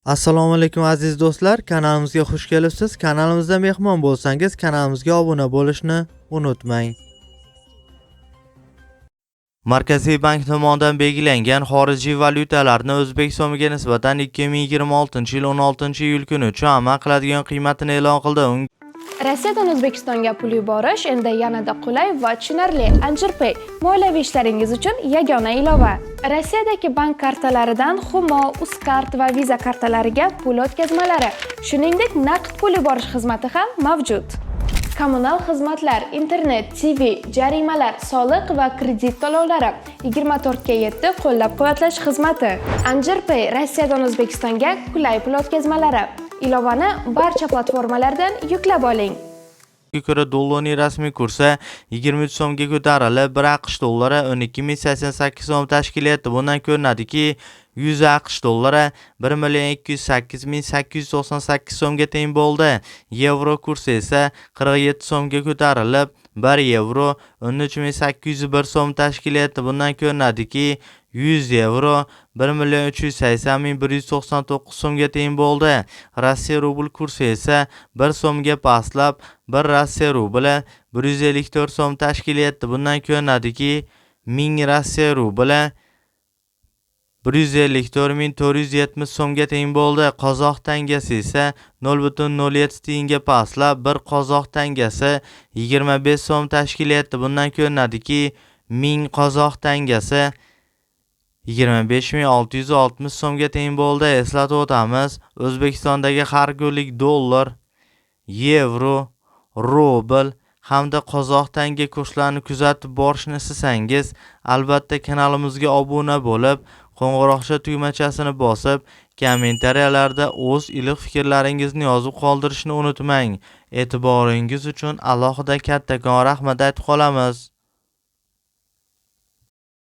Assalomu alaykum aziz do'stlar, kanalimizga xush kelibsiz. Kanalimizda mehmon bo'lsangiz, kanalimizga obuna bo'lishni unutmang. Markaziy bank tomonidan belgilangan xorijiy valyutalarni O'zbek so'miga nisbatan 2026-yil 16-iyul kuni uchun amal qiladigan qiymatini e'lon qildi. Rossiyadan O'zbekistonga pul yuborish endi yanada qulay va tushunarli. Anjirpay moliyaviy ishlaringiz uchun yagona ilova. Rossiyadagi bank kartalaridan Humo, Uzcard va Visa kartalariga pul o'tkazmalari, shuningdek naqd pul yuborish xizmati ham mavjud. Kommunal xizmatlar, internet, TV, jarimalar, soliq va kredit to'lovlari 24/7 qo'llab-quvvatlash xizmati. Anjirpay Rossiyadan O'zbekistonga qulay pul o'tkazmalari. Ilovani barcha platformalardan yuklab oling. Ko'ra dollarning rasmiy kursi 23 so'mga ko'tarilib, 1 AQSh dollari 12.088 so'm tashkil etdi. Bundan ko'rinadiki, 100 AQSh dollari 1.208.898 so'mga teng bo'ldi. Yevro kursi esa 47 so'mga ko'tarilib, 1 yevro 13.801 so'm tashkil etdi. Bundan ko'rinadiki, 100 yevro 1.380.199 so'mga teng bo'ldi. Rossiya rubl kursi esa 1 so'mga pastlab, 1 Rossiya rubli 154 so'm tashkil etdi. Bundan ko'rinadiki, 1000 Rossiya rubli 154.470 so'mga teng bo'ldi. Qozoq tangasi esa 0.07 tiyinga pastlab, 1 qozoq tangasi 25 so'm tashkil etdi. Bundan ko'rinadiki, 1000 qozoq tangasi 25.660 so'mga teng bo'ldi. Eslatib o'tamiz, O'zbekistondagi har kunlik dollar, yevro, rubl hamda qozoq tanga kurslarini kuzatib borishni istasangiz, albatta kanalimizga obuna bo'lib, qo'ng'iroqcha tugmachasini bosib, kommentariyalarda o'z iliq fikrlaringizni yozib qoldirishni unutmang. E'tiboringiz uchun alohida kattakon rahmat aytib qolamiz.